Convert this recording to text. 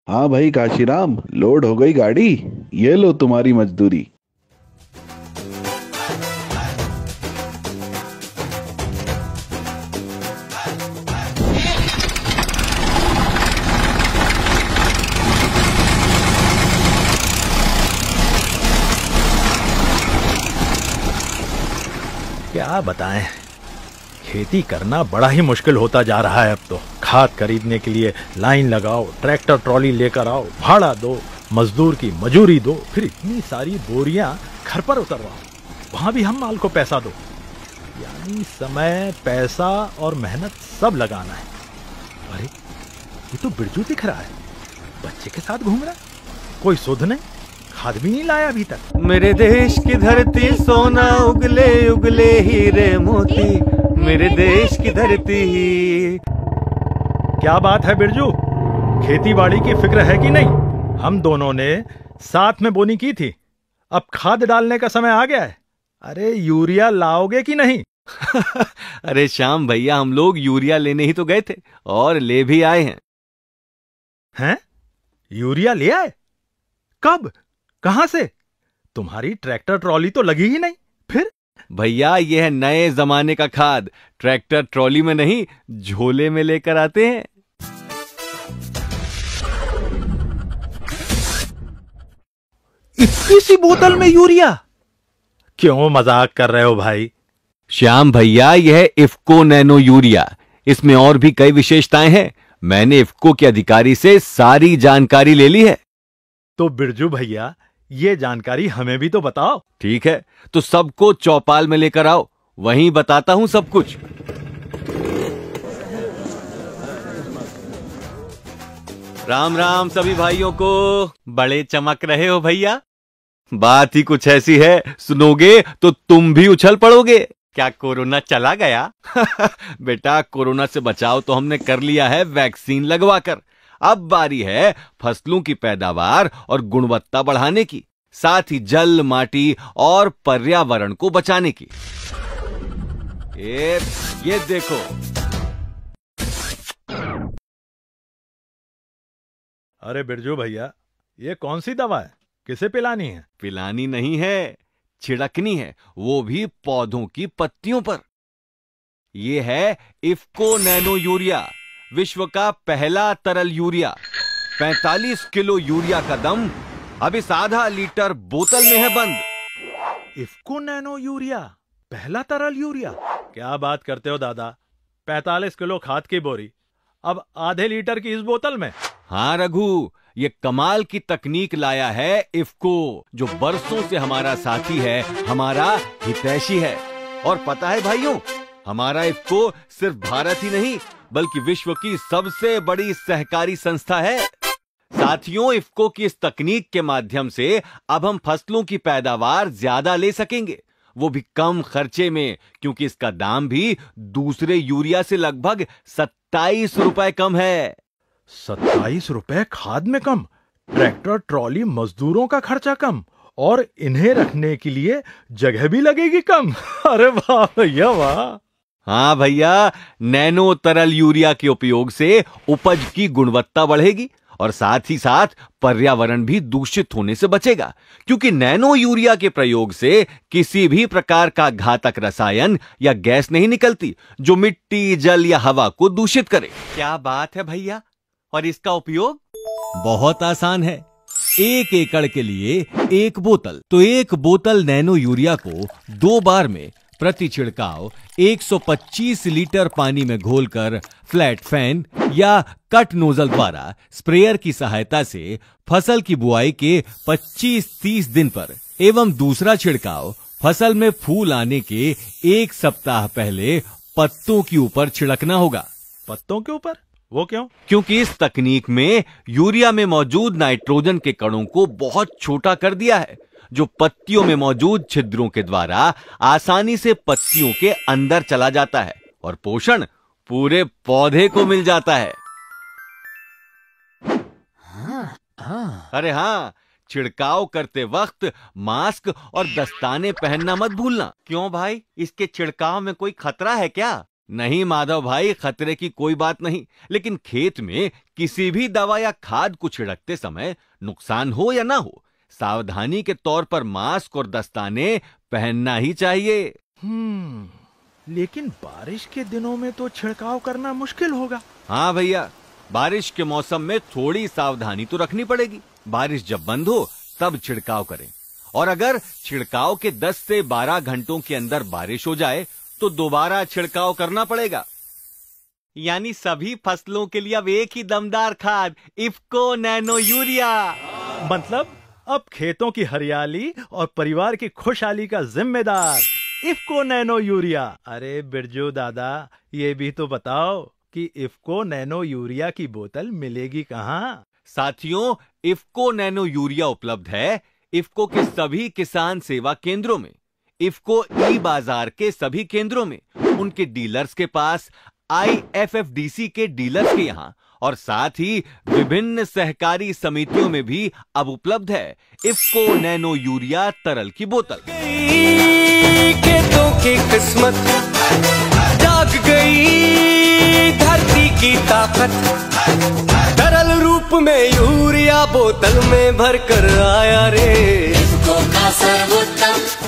हाँ भाई काशीराम, लोड हो गई गाड़ी। ये लो तुम्हारी मजदूरी। क्या बताएं, खेती करना बड़ा ही मुश्किल होता जा रहा है। अब तो खाद खरीदने के लिए लाइन लगाओ, ट्रैक्टर ट्रॉली लेकर आओ, भाड़ा दो, मजदूर की मजूरी दो, फिर इतनी सारी बोरियां घर पर उतरवाओ, वहां भी हम माल को पैसा दो। यानी समय, पैसा और मेहनत सब लगाना है। अरे ये तो बिरजू दिख रहा है, बच्चे के साथ घूम रहा है। कोई सुध नहीं, खाद भी नहीं लाया अभी तक। मेरे देश की धरती सोना उगले उगले हीरे मोती, मेरे देश की धरती। क्या बात है बिरजू, खेती बाड़ी की फिक्र है कि नहीं? हम दोनों ने साथ में बोनी की थी, अब खाद डालने का समय आ गया है। अरे यूरिया लाओगे कि नहीं? अरे श्याम भैया, हम लोग यूरिया लेने ही तो गए थे और ले भी आए हैं। हैं? यूरिया ले आए? कब? कहां से? तुम्हारी ट्रैक्टर ट्रॉली तो लगी ही नहीं। फिर? भैया ये है नए जमाने का खाद, ट्रैक्टर ट्रॉली में नहीं, झोले में लेकर आते हैं। इतनी सी बोतल में यूरिया? क्यों मजाक कर रहे हो भाई? श्याम भैया, यह है इफ्को नैनो यूरिया। इसमें और भी कई विशेषताएं हैं। मैंने इफ्को के अधिकारी से सारी जानकारी ले ली है। तो बिरजू भैया, ये जानकारी हमें भी तो बताओ। ठीक है, तो सबको चौपाल में लेकर आओ, वहीं बताता हूं सब कुछ। राम राम सभी भाइयों को। बड़े चमक रहे हो भैया। बात ही कुछ ऐसी है, सुनोगे तो तुम भी उछल पड़ोगे। क्या कोरोना चला गया? बेटा, कोरोना से बचाव तो हमने कर लिया है वैक्सीन लगवाकर। अब बारी है फसलों की पैदावार और गुणवत्ता बढ़ाने की, साथ ही जल, माटी और पर्यावरण को बचाने की। ये देखो। अरे बिरजू भैया, ये कौन सी दवा है? किसे पिलानी है? पिलानी नहीं है, छिड़कनी है, वो भी पौधों की पत्तियों पर। ये है इफ्को नैनो यूरिया, विश्व का पहला तरल यूरिया। 45 किलो यूरिया का दम अब इस आधा लीटर बोतल में है बंद। इफ्को नैनो यूरिया, पहला तरल यूरिया? क्या बात करते हो दादा, 45 किलो खाद की बोरी अब आधे लीटर की इस बोतल में? हाँ रघु, ये कमाल की तकनीक लाया है इफ्को, जो बरसों से हमारा साथी है, हमारा हितैषी है। और पता है भाइयों, हमारा इफ्को सिर्फ भारत ही नहीं बल्कि विश्व की सबसे बड़ी सहकारी संस्था है। साथियों, इफ्को की इस तकनीक के माध्यम से अब हम फसलों की पैदावार ज्यादा ले सकेंगे, वो भी कम खर्चे में, क्योंकि इसका दाम भी दूसरे यूरिया से लगभग 27 रुपए कम है। 27 रुपए खाद में कम, ट्रैक्टर ट्रॉली मजदूरों का खर्चा कम, और इन्हें रखने के लिए जगह भी लगेगी कम। अरे वाह भैया वाह। हाँ भैया, नैनो तरल यूरिया के उपयोग से उपज की गुणवत्ता बढ़ेगी और साथ ही साथ पर्यावरण भी दूषित होने से बचेगा, क्योंकि नैनो यूरिया के प्रयोग से किसी भी प्रकार का घातक रसायन या गैस नहीं निकलती जो मिट्टी, जल या हवा को दूषित करे। क्या बात है भैया। और इसका उपयोग बहुत आसान है। 1 एकड़ के लिए 1 बोतल, तो 1 बोतल नैनो यूरिया को 2 बार में प्रति छिड़काव 125 लीटर पानी में घोलकर फ्लैट फैन या कट नोजल द्वारा स्प्रेयर की सहायता से फसल की बुआई के 25-30 दिन पर एवं दूसरा छिड़काव फसल में फूल आने के 1 सप्ताह पहले पत्तों के ऊपर छिड़कना होगा। पत्तों के ऊपर? वो क्यों? क्योंकि इस तकनीक में यूरिया में मौजूद नाइट्रोजन के कणों को बहुत छोटा कर दिया है, जो पत्तियों में मौजूद छिद्रों के द्वारा आसानी से पत्तियों के अंदर चला जाता है और पोषण पूरे पौधे को मिल जाता है। अरे हाँ, छिड़काव करते वक्त मास्क और दस्ताने पहनना मत भूलना। क्यों भाई, इसके छिड़काव में कोई खतरा है क्या? नहीं माधव भाई, खतरे की कोई बात नहीं, लेकिन खेत में किसी भी दवा या खाद को छिड़कते समय नुकसान हो या ना हो, सावधानी के तौर पर मास्क और दस्ताने पहनना ही चाहिए। लेकिन बारिश के दिनों में तो छिड़काव करना मुश्किल होगा। हाँ भैया, बारिश के मौसम में थोड़ी सावधानी तो रखनी पड़ेगी। बारिश जब बंद हो तब छिड़काव करें, और अगर छिड़काव के 10 से 12 घंटों के अंदर बारिश हो जाए तो दोबारा छिड़काव करना पड़ेगा। यानी सभी फसलों के लिए अब एक ही दमदार खाद, इफ्को नैनो यूरिया। मतलब अब खेतों की हरियाली और परिवार की खुशहाली का जिम्मेदार इफ्को नैनो यूरिया। अरे बिरजू दादा, ये भी तो बताओ कि इफ्को नैनो यूरिया की बोतल मिलेगी कहाँ? साथियों, इफ्को नैनो यूरिया उपलब्ध है इफ्को के सभी किसान सेवा केंद्रों में, इफ्को ई बाजार के सभी केंद्रों में, उनके डीलर्स के पास, IFFDC के डीलर्स के यहाँ, और साथ ही विभिन्न सहकारी समितियों में भी अब उपलब्ध है इफ्को नैनो यूरिया तरल की बोतल। खेतों की किस्मत जाग गई, धरती की ताकत तरल रूप में यूरिया बोतल में भर कर आया रे। इफ्को का सर्वोत्तम